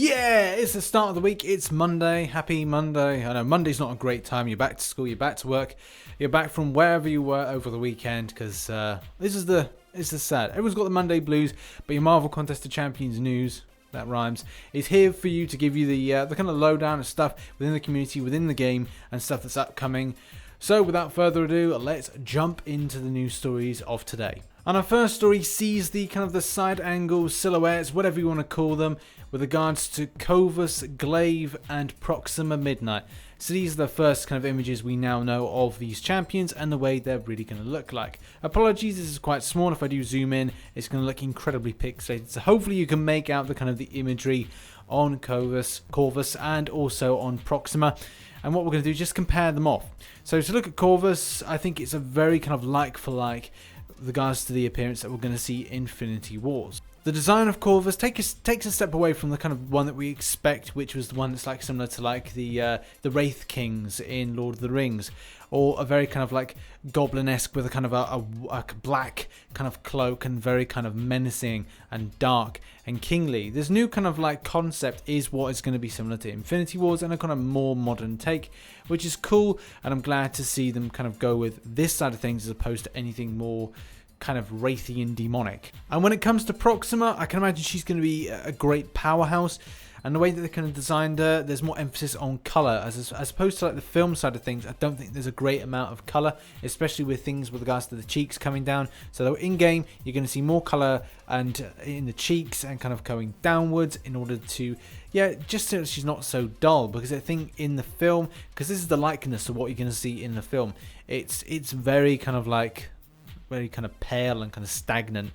Yeah, it's the start of the week. It's Monday. Happy Monday. I know Monday's not a great time. You're back to school. You're back to work. You're back from wherever you were over the weekend because this is sad. Everyone's got the Monday blues, but your Marvel Contest of Champions news, that rhymes, is here for you to give you the kind of lowdown of stuff within the community, within the game, and stuff that's upcoming. So without further ado, let's jump into the news stories of today. And our first story sees the kind of the side angles, silhouettes, whatever you want to call them, with regards to Corvus, Glaive, and Proxima Midnight. So these are the first kind of images we now know of these champions and the way they're really going to look like. Apologies, this is quite small. If I do zoom in, it's going to look incredibly pixelated. So hopefully you can make out the kind of the imagery on Corvus, and also on Proxima. And what we're going to do is just compare them off. So to look at Corvus, I think it's a very kind of like for like with regards to the appearance that we're going to see in Infinity Wars. The design of Corvus takes a step away from the kind of one that we expect, which was the one that's like similar to like the Wraith Kings in Lord of the Rings, or a very kind of like goblin-esque with a kind of a black kind of cloak and very kind of menacing and dark and kingly. This new kind of like concept is what is going to be similar to Infinity Wars and a kind of more modern take, which is cool, and I'm glad to see them kind of go with this side of things as opposed to anything more kind of wraithy and demonic. And when it comes to Proxima, I can imagine she's going to be a great powerhouse, and the way that they kind of designed her, there's more emphasis on color as opposed to like the film side of things. I don't think there's a great amount of color, especially with things with regards to the cheeks coming down. So in game you're going to see more color and in the cheeks and kind of going downwards in order to, yeah, just so she's not so dull. Because I think in the film, because this is the likeness of what you're going to see in the film, it's very kind of like very kind of pale and kind of stagnant,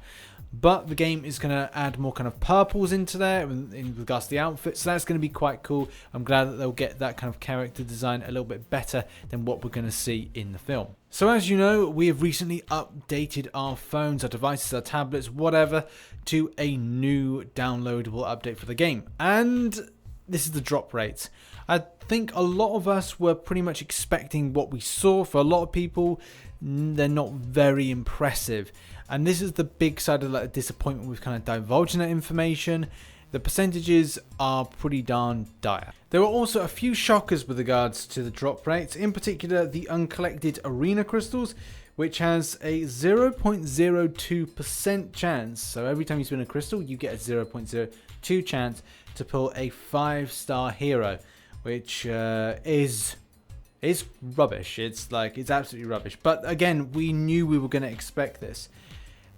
but the game is going to add more kind of purples into there in regards to the outfit, so that's going to be quite cool. I'm glad that they'll get that kind of character design a little bit better than what we're going to see in the film. So as you know, we have recently updated our phones, our devices, our tablets, whatever, to a new downloadable update for the game, and this is the drop rates. I think a lot of us were pretty much expecting what we saw. For a lot of people, they're not very impressive, and this is the big side of like disappointment with kind of divulging that information. The percentages are pretty darn dire. There were also a few shockers with regards to the drop rates, in particular the Uncollected Arena Crystals, which has a 0.02% chance. So every time you spin a crystal, you get a 0.02 chance to pull a 5-star hero, which is rubbish. It's absolutely rubbish. But again, we knew we were going to expect this.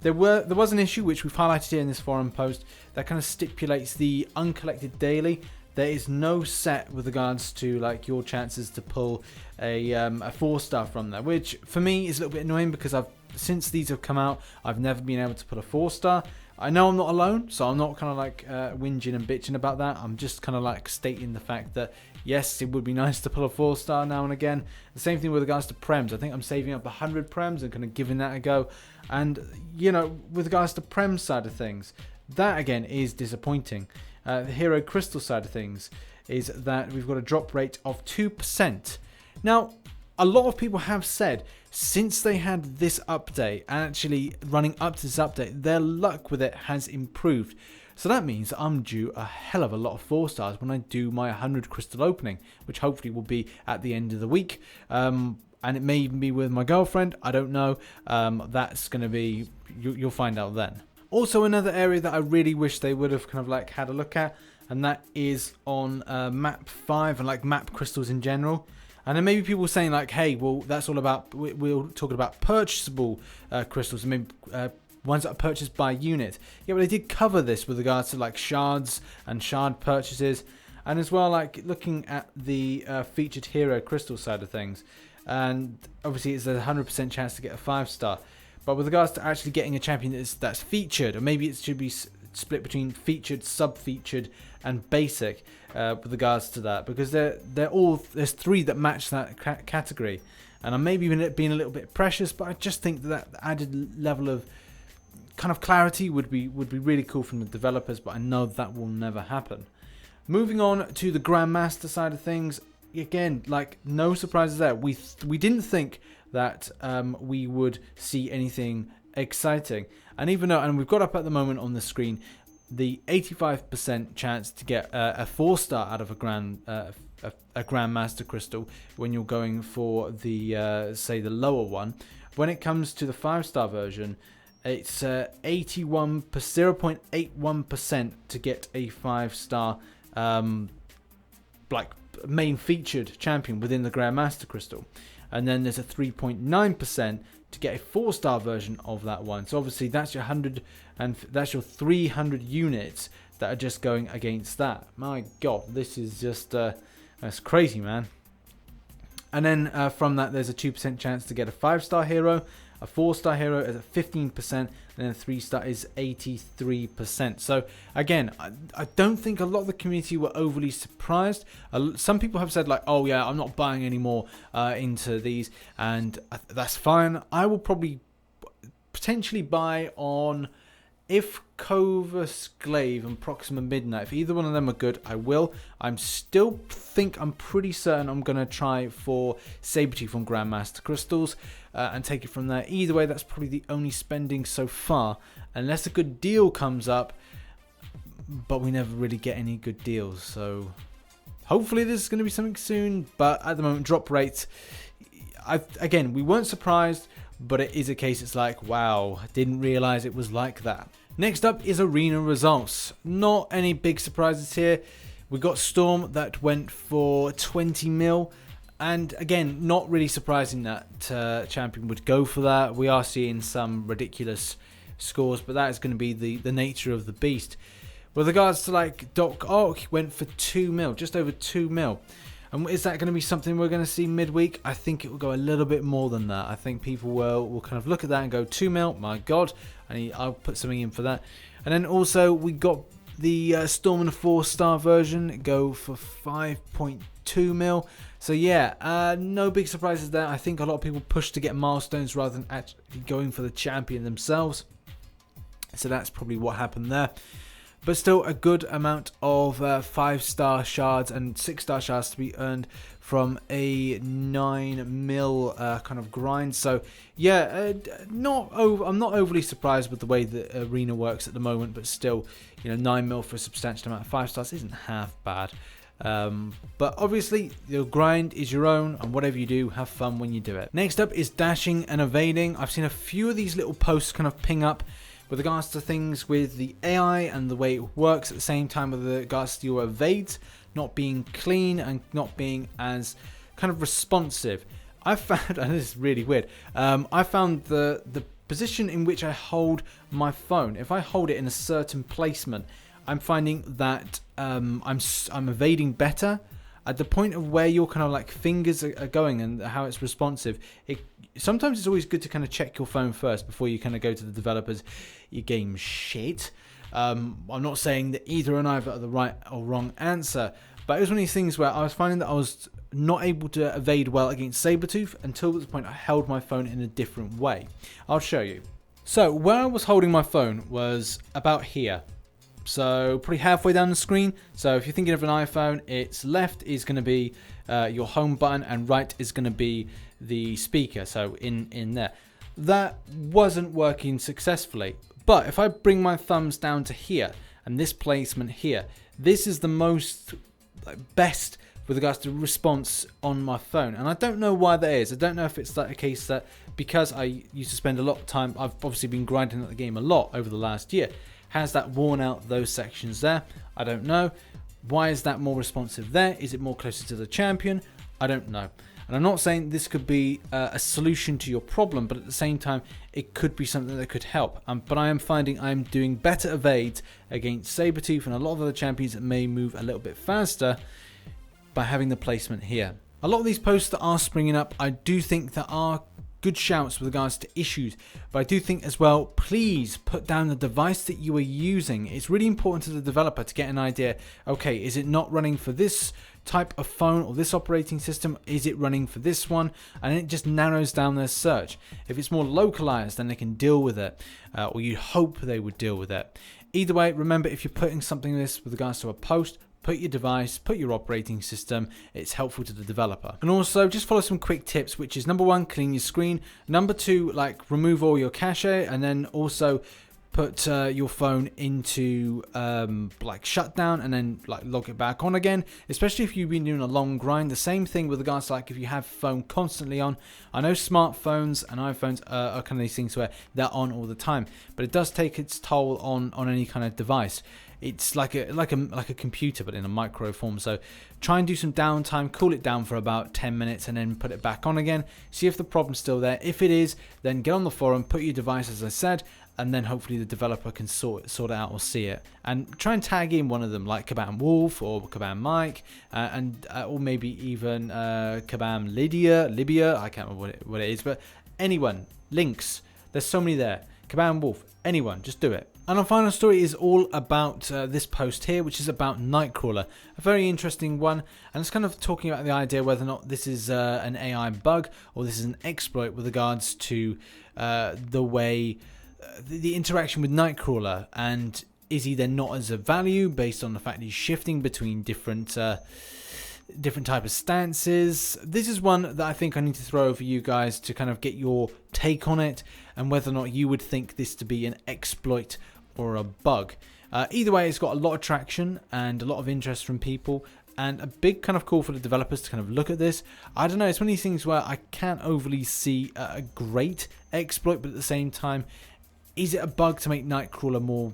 There was an issue which we've highlighted here in this forum post that kind of stipulates the Uncollected daily. There is no set with regards to like your chances to pull a 4-star from there, which for me is a little bit annoying because since these have come out, I've never been able to pull a 4-star. I know I'm not alone, so I'm not kind of like whinging and bitching about that. I'm just kind of like stating the fact that yes, it would be nice to pull a 4-star now and again. The same thing with regards to Prems. I think I'm saving up 100 Prems and kind of giving that a go. And, you know, with regards to Prem side of things, that again is disappointing. The Hero Crystal side of things is that we've got a drop rate of 2%. Now, a lot of people have said since they had this update, and actually running up to this update, their luck with it has improved. So that means I'm due a hell of a lot of 4-stars when I do my 100 crystal opening, which hopefully will be at the end of the week. And it may even be with my girlfriend. I don't know. That's going to be, you'll find out then. Also, another area that I really wish they would have kind of like had a look at, and that is on map 5 and like map crystals in general. And then maybe people saying like, hey, well, that's all about, we're talking about purchasable crystals, and maybe ones that are purchased by unit. Yeah, but they did cover this with regards to like shards and shard purchases, and as well like looking at the featured hero crystal side of things. And obviously it's a 100% chance to get a 5-star. But with regards to actually getting a champion that's featured, or maybe it should be split between featured, sub-featured, and basic with regards to that, because there's 3 that match that category, and I may be being a little bit precious, but I just think that added level of kind of clarity would be really cool from the developers, but I know that will never happen. Moving on to the Grandmaster side of things, again, like no surprises there. We didn't think that we would see anything exciting, and even though, and we've got up at the moment on the screen, the 85% chance to get a 4-star out of a Grandmaster Crystal when you're going for the say the lower one. When it comes to the 5-star version, it's 0.81% to get a 5-star like main featured champion within the Grandmaster Crystal, and then there's a 3.9% to get a 4-star version of that one. So obviously that's your 100 and that's your 300 units that are just going against that. My God, this is just that's crazy, man. And then from that, there's a 2% chance to get a 5-star hero. A 4-star hero is at 15%, and then a 3-star is 83%. So again, I don't think a lot of the community were overly surprised. Some people have said like, oh yeah, I'm not buying any more into these, and that's fine. I will probably potentially buy on if Corvus Glaive and Proxima Midnight. If either one of them are good, I will. I'm pretty certain I'm going to try for Sabretooth from Grandmaster Crystals and take it from there. Either way, that's probably the only spending so far, unless a good deal comes up, but we never really get any good deals. So hopefully this is going to be something soon, but at the moment, drop rates, again, we weren't surprised, but it is a case it's like, wow, I didn't realize it was like that. Next up is arena results. Not any big surprises here. We got Storm that went for 20 mil. And again, not really surprising that champion would go for that. We are seeing some ridiculous scores, but that is going to be the nature of the beast. With regards to like Doc Ock, went for 2 mil, just over 2 mil. And is that going to be something we're going to see midweek? I think it will go a little bit more than that. I think people will kind of look at that and go, 2 mil, my God. I'll put something in for that. And then also we got the Storm and a 4-star version go for 5.2 mil. So yeah, no big surprises there. I think a lot of people push to get milestones rather than actually going for the champion themselves. So that's probably what happened there. But still a good amount of 5-star shards and 6-star shards to be earned from a 9 mil kind of grind. So yeah, I'm not overly surprised with the way the arena works at the moment, but still, 9 mil for a substantial amount of 5 stars isn't half bad. But obviously your grind is your own, and whatever you do, have fun when you do it. Next up is dashing and evading. I've seen a few of these little posts kind of ping up with regards to things with the AI and the way it works, at the same time with regards to your evades not being clean and not being as kind of responsive. I found, and this is really weird, I found the position in which I hold my phone. If I hold it in a certain placement, I'm finding that I'm evading better. At the point of where your kind of like fingers are going and how it's responsive, sometimes it's always good to kind of check your phone first before you kind of go to the developers. Your game's shit. I'm not saying that either and either are the right or wrong answer, but it was one of these things where I was finding that I was not able to evade well against Sabretooth until the point I held my phone in a different way. I'll show you. So where I was holding my phone was about here. So probably halfway down the screen. So if you're thinking of an iPhone, its left is going to be your home button and right is going to be the speaker. So in there. That wasn't working successfully. But if I bring my thumbs down to here and this placement here, this is the most best with regards to response on my phone. And I don't know why that is. I don't know if it's like a case that because I used to spend a lot of time, I've obviously been grinding at the game a lot over the last year. Has that worn out those sections there? I don't know. Why is that more responsive there? Is it more closer to the champion? I don't know. And I'm not saying this could be a solution to your problem, but at the same time, it could be something that could help. But I am finding I'm doing better evades against Sabretooth and a lot of other champions that may move a little bit faster by having the placement here. A lot of these posts that are springing up, I do think there are good shouts with regards to issues, but I do think as well, please put down the device that you are using. It's really important to the developer to get an idea, okay, is it not running for this type of phone or this operating system? Is it running for this one? And it just narrows down their search. If it's more localized, then they can deal with it, or you hope they would deal with it. Either way, remember, if you're putting something like this with regards to a post, put your device, put your operating system. It's helpful to the developer. And also just follow some quick tips, which is number 1, clean your screen. Number 2, like remove all your cache, and then also put your phone into like shutdown and then like log it back on again, especially if you've been doing a long grind. The same thing with regards to like if you have phone constantly on. I know smartphones and iPhones are kind of these things where they're on all the time, but it does take its toll on any kind of device. It's like a computer, but in a micro form. So try and do some downtime, cool it down for about 10 minutes, and then put it back on again. See if the problem's still there. If it is, then get on the forum, put your device, as I said, and then hopefully the developer can sort it out or see it. And try and tag in one of them, like Kabam Wolfe or Kabam Mike, or maybe even Kabam Libya. I can't remember what it is, but anyone, links. There's so many there. Kabam Wolfe, anyone, just do it. And our final story is all about this post here, which is about Nightcrawler. A very interesting one, and it's kind of talking about the idea whether or not this is an AI bug or this is an exploit with regards to the way the interaction with Nightcrawler, and is he then not as a value based on the fact that he's shifting between different type of stances. This is one that I think I need to throw over you guys to kind of get your take on it and whether or not you would think this to be an exploit or a bug. Either way, it's got a lot of traction and a lot of interest from people, and a big kind of call for the developers to kind of look at this. I don't know, it's one of these things where I can't overly see a great exploit, but at the same time, is it a bug to make Nightcrawler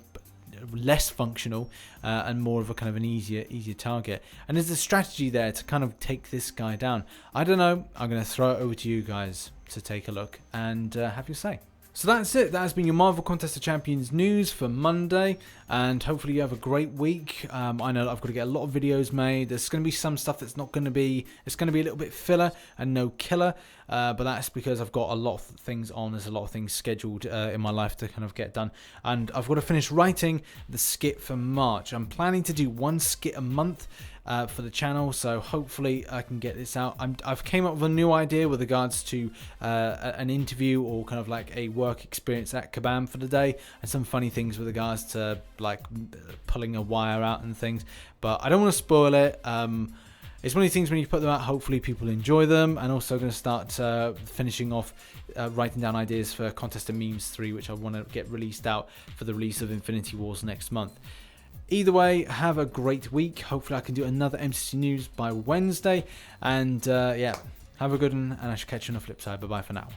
less functional and more of a kind of an easier target? And is the strategy there to kind of take this guy down? I don't know. I'm going to throw it over to you guys to take a look and have your say. So that's it. That has been your Marvel Contest of Champions news for Monday, and hopefully you have a great week. I know that I've got to get a lot of videos made. There's going to be some stuff that's not going to be, it's going to be a little bit filler and no killer, but that's because I've got a lot of things on. There's a lot of things scheduled in my life to kind of get done, and I've got to finish writing the skit for March. I'm planning to do one skit a month for the channel, so hopefully I can get this out. I've came up with a new idea with regards to an interview or kind of like a work experience at Kabam for the day, and some funny things with regards to like pulling a wire out and things, but I don't want to spoil it. It's one of these things when you put them out, hopefully people enjoy them, and also going to start finishing off writing down ideas for Contest of Memes 3, which I want to get released out for the release of Infinity Wars next month. Either way, have a great week. Hopefully I can do another MCC news by Wednesday. And yeah, have a good one, and I shall catch you on the flip side. Bye-bye for now.